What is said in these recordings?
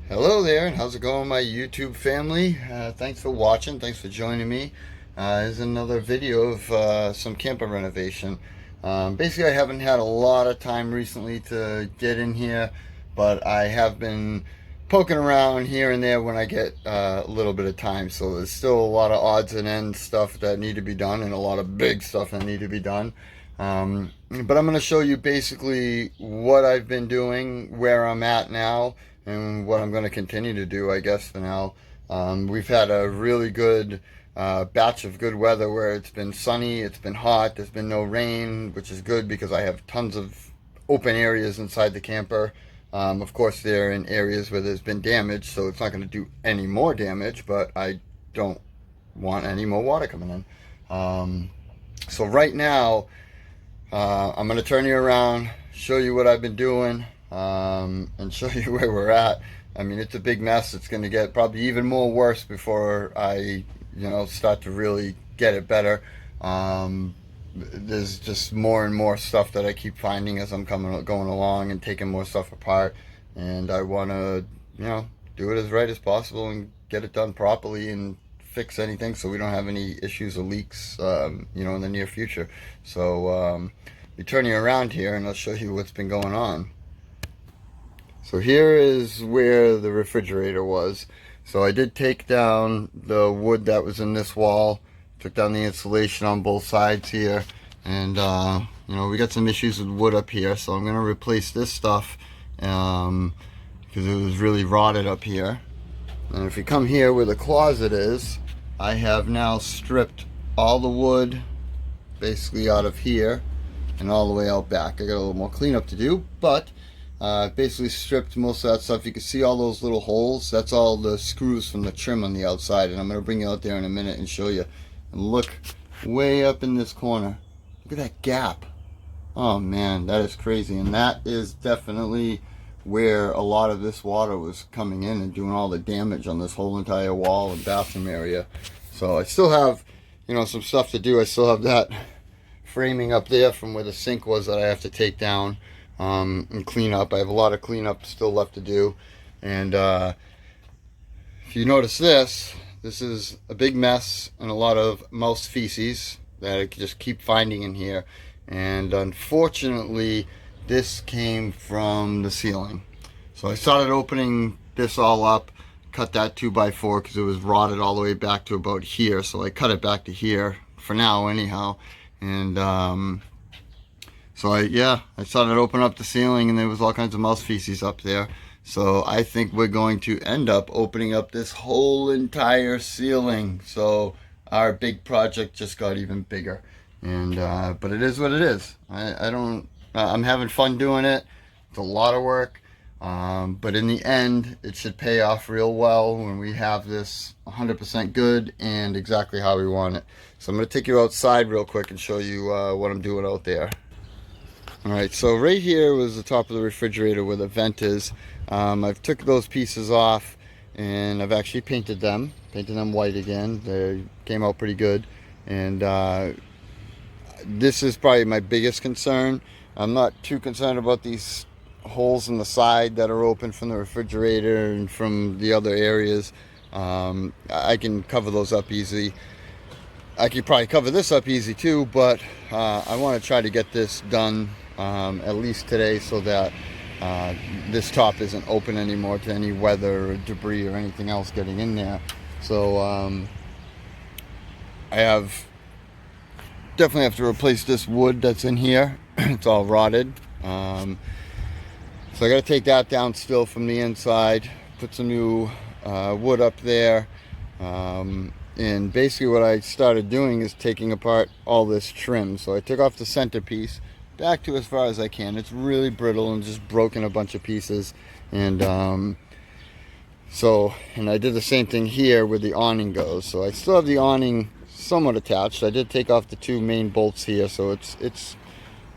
Hello there, and how's it going, my YouTube family? Thanks for watching, thanks for joining me. Here's another video of some camper renovation. Basically, I haven't had a lot of time recently to get in here, but I have been poking around here and there when I get a little bit of time. So there's still a lot of odds and ends stuff that need to be done, and a lot of big stuff that need to be done. But I'm going to show you basically what I've been doing, where I'm at now, and what I'm going to continue to do, I guess, for now. We've had a really good batch of good weather where it's been sunny, it's been hot, there's been no rain, which is good because I have tons of open areas inside the camper. Of course, they're in areas where there's been damage, so it's not going to do any more damage, but I don't want any more water coming in. So right now, I'm going to turn you around, show you what I've been doing, and show you where we're at. I mean, it's a big mess. It's going to get probably even more worse before I, start to really get it better. There's just more and more stuff that I keep finding as I'm going along and taking more stuff apart. And I want to, do it as right as possible and get it done properly and fix anything so we don't have any issues or leaks, in the near future. So, we turn you around here and I'll show you what's been going on. So here is where the refrigerator was. So I did take down the wood that was in this wall, took down the insulation on both sides here, and we got some issues with wood up here, so I'm going to replace this stuff because it was really rotted up here. And if you come here where the closet is, I have now stripped all the wood basically out of here and all the way out back. I got a little more cleanup to do, but basically stripped most of that stuff. You can see all those little holes. That's all the screws from the trim on the outside, and I'm going to bring you out there in a minute and show you. And look way up in this corner. Look at that gap. Oh man, that is crazy. And that is definitely where a lot of this water was coming in and doing all the damage on this whole entire wall and bathroom area. So I still have, some stuff to do. I still have that framing up there from where the sink was that I have to take down and clean up. I have a lot of cleanup still left to do. And if you notice this is a big mess and a lot of mouse feces that I just keep finding in here. And unfortunately, this came from the ceiling. So I started opening this all up, cut that 2x4 because it was rotted all the way back to about here. So I cut it back to here for now anyhow. And so I started to open up the ceiling, and there was all kinds of mouse feces up there. So I think we're going to end up opening up this whole entire ceiling. So our big project just got even bigger. And but it is what it is. I'm having fun doing it. It's a lot of work. But in the end, it should pay off real well when we have this 100% good and exactly how we want it. So I'm going to take you outside real quick and show you what I'm doing out there. Alright, so right here was the top of the refrigerator where the vent is. I've took those pieces off and I've actually painted them white again. They came out pretty good. And this is probably my biggest concern. I'm not too concerned about these holes in the side that are open from the refrigerator and from the other areas. I can cover those up easy. I could probably cover this up easy too, but I want to try to get this done at least today so that this top isn't open anymore to any weather or debris or anything else getting in there. So I definitely have to replace this wood that's in here. It's all rotted. So I got to take that down still from the inside, put some new wood up there. And basically what I started doing is taking apart all this trim. So I took off the centerpiece back to as far as I can. It's really brittle and just broken a bunch of pieces. And and I did the same thing here where the awning goes. So I still have the awning somewhat attached. I did take off the two main bolts here, so it's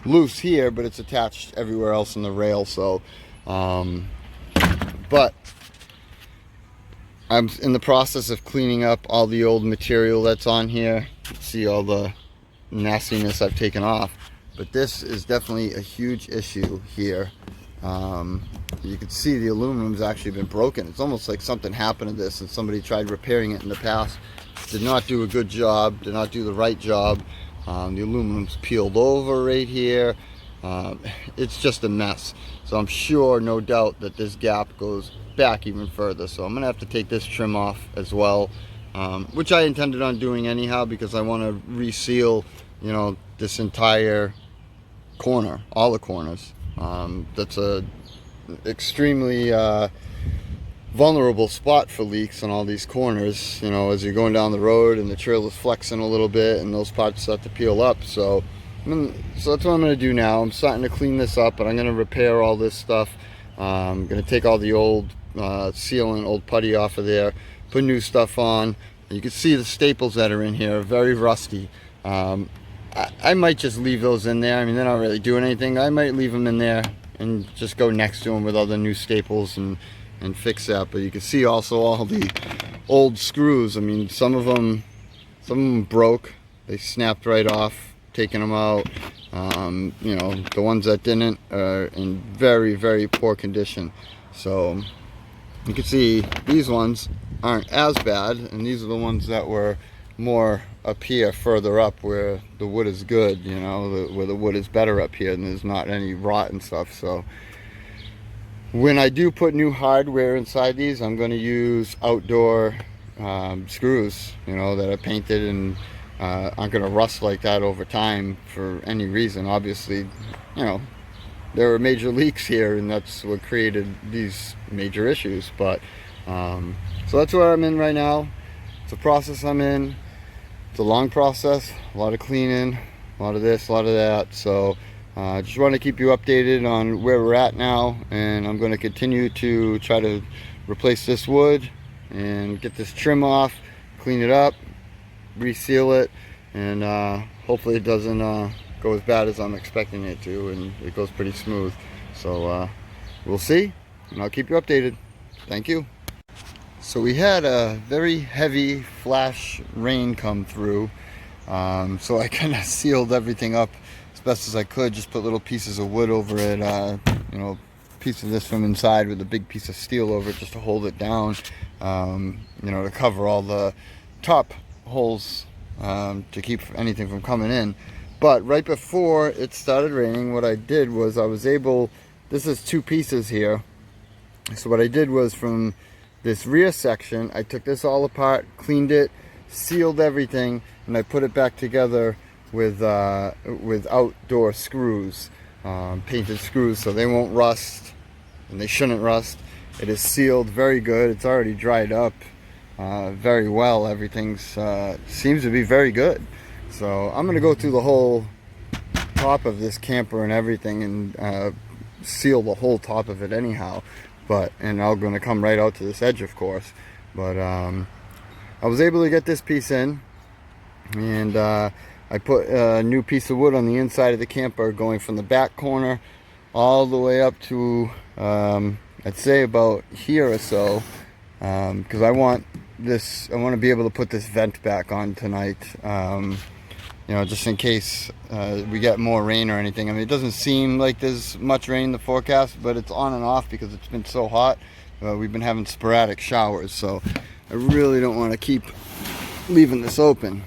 loose here, but it's attached everywhere else in the rail. So but I'm in the process of cleaning up all the old material that's on here. See all the nastiness I've taken off. But this is definitely a huge issue here. You can see the aluminum's actually been broken. It's almost like something happened to this and somebody tried repairing it in the past. Did not do a good job, did not do the right job. The aluminum's peeled over right here. It's just a mess. So I'm sure, no doubt, that this gap goes back even further. So I'm gonna have to take this trim off as well, which I intended on doing anyhow, because I want to reseal, you know, this entire corner, all the corners. That's a extremely vulnerable spot for leaks on all these corners, you know, as you're going down the road and the trailer's flexing a little bit and those parts start to peel up. So that's what I'm going to do now. I'm starting to clean this up, but I'm going to repair all this stuff. I'm going to take all the old sealant, old putty off of there, put new stuff on. You can see the staples that are in here are very rusty. I might just leave those in there. I mean, they're not really doing anything. I might leave them in there and just go next to them with other new staples and fix that. But you can see also all the old screws. I mean, some of them broke. They snapped right off, taking them out. You know, the ones that didn't are in very, very poor condition. So you can see these ones aren't as bad, and these are the ones that were more up here, further up, where the wood is good, you know, where the wood is better up here and there's not any rot and stuff. So when I do put new hardware inside these, I'm going to use outdoor screws, you know, that are painted and aren't going to rust like that over time for any reason. Obviously, you know, there were major leaks here and that's what created these major issues. But so that's where I'm in right now. It's a process I'm in. It's a long process, a lot of cleaning, a lot of this, a lot of that. So just want to keep you updated on where we're at now, and I'm going to continue to try to replace this wood and get this trim off, clean it up, reseal it, and hopefully it doesn't go as bad as I'm expecting it to, and it goes pretty smooth. So we'll see, and I'll keep you updated. Thank you. So we had a very heavy flash rain come through, so I kind of sealed everything up as best as I could. Just put little pieces of wood over it, you know, piece of this from inside with a big piece of steel over it just to hold it down, you know, to cover all the top holes, to keep anything from coming in. But right before it started raining, what I did was I was able, this is two pieces here, so what I did was from this rear section, I took this all apart, cleaned it, sealed everything, and I put it back together with outdoor screws, painted screws, so they won't rust, and they shouldn't rust. It is sealed very good. It's already dried up very well. Everything seems to be very good. So I'm going to go through the whole top of this camper and everything and seal the whole top of it anyhow. And I'm going to come right out to this edge, of course. But I was able to get this piece in, and I put a new piece of wood on the inside of the camper, going from the back corner all the way up to I'd say about here or so, because I want to be able to put this vent back on tonight, you know, just in case we get more rain or anything. I mean, it doesn't seem like there's much rain in the forecast, but it's on and off because it's been so hot. We've been having sporadic showers, so I really don't want to keep leaving this open.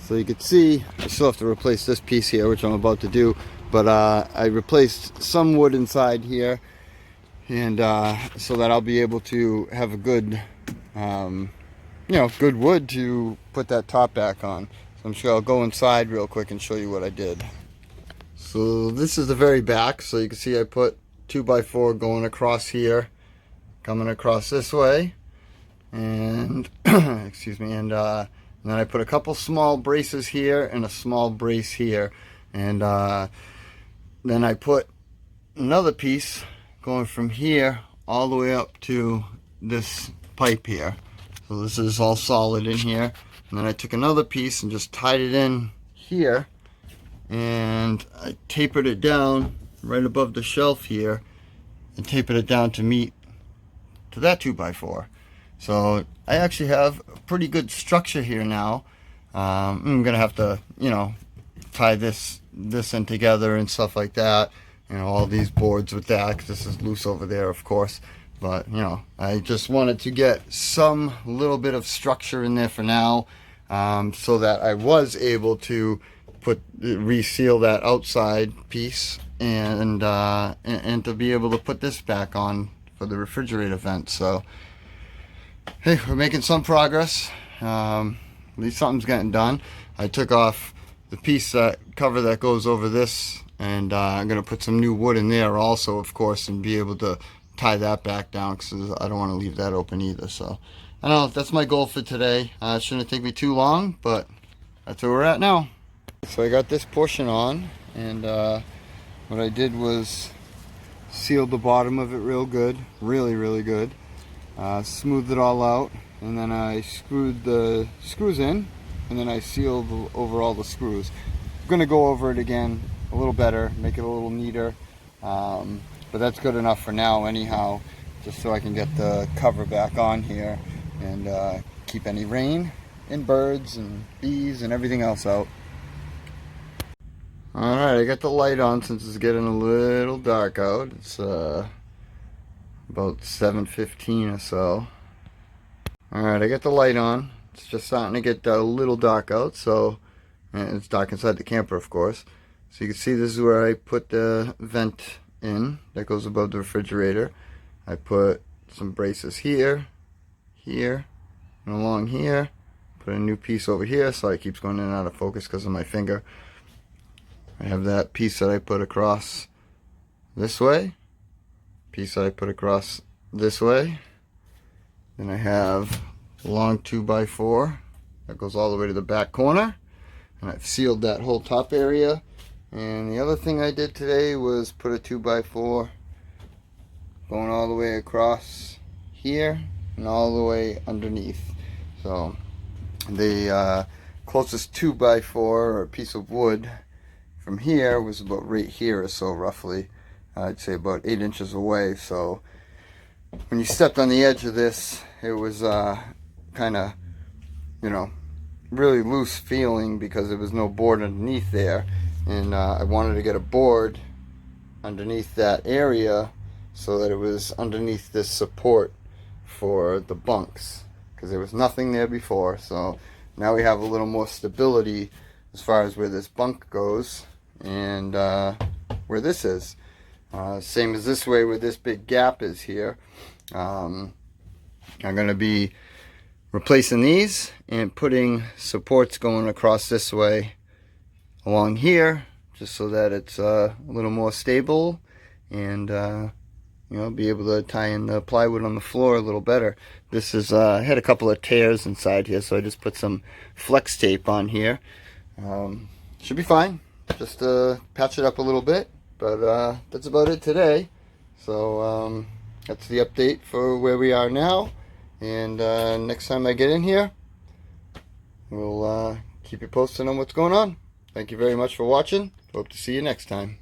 So you can see I still have to replace this piece here, which I'm about to do, but I replaced some wood inside here, and so that I'll be able to have a good you know, good wood to put that top back on. So I'm sure I'll go inside real quick and show you what I did. So this is the very back. So you can see I put 2x4 going across here, coming across this way, and excuse me, and then I put a couple small braces here and a small brace here, and then I put another piece going from here all the way up to this pipe here. So this is all solid in here. And then I took another piece and just tied it in here, and I tapered it down right above the shelf here and tapered it down to meet to that 2x4. So I actually have a pretty good structure here now. I'm gonna have to, you know, tie this in together and stuff like that. all these boards with that, 'cause this is loose over there, of course. But I just wanted to get some little bit of structure in there for now, so that I was able to reseal that outside piece, and to be able to put this back on for the refrigerator vent. So hey, we're making some progress. At least something's getting done. I took off the piece cover that goes over this, and I'm gonna put some new wood in there also, of course, and be able to tie that back down, because I don't want to leave that open either. So I don't know, that's my goal for today. It shouldn't take me too long, but that's where we're at now. So I got this portion on, and what I did was sealed the bottom of it real good, really good. Smoothed it all out, and then I screwed the screws in, and then I sealed over all the screws. I'm gonna go over it again a little better, make it a little neater, but that's good enough for now anyhow, just so I can get the cover back on here and keep any rain and birds and bees and everything else out. Alright, I got the light on since it's getting a little dark out. It's about 7:15 or so. Alright, I got the light on. It's just starting to get a little dark out, so, and it's dark inside the camper, of course. So you can see this is where I put the vent in that goes above the refrigerator. I put some braces here, and along here. Put a new piece over here, so it keeps going in and out of focus because of my finger. I have that piece that I put across this way, piece that I put across this way. Then I have a long 2x4 that goes all the way to the back corner, and I've sealed that whole top area. And the other thing I did today was put a 2x4 going all the way across here and all the way underneath. So the closest 2x4 or piece of wood from here was about right here or so, roughly. I'd say about 8 inches away. So when you stepped on the edge of this, it was kind of, really loose feeling because there was no board underneath there. And I wanted to get a board underneath that area so that it was underneath this support for the bunks, because there was nothing there before. So now we have a little more stability as far as where this bunk goes and where this is. Same as this way where this big gap is here. I'm going to be replacing these and putting supports going across this way along here, just so that it's a little more stable, and be able to tie in the plywood on the floor a little better. This is had a couple of tears inside here, so I just put some flex tape on here. Should be fine, just patch it up a little bit, but that's about it today. So that's the update for where we are now, and next time I get in here, we'll keep you posted on what's going on. Thank you very much for watching. Hope to see you next time.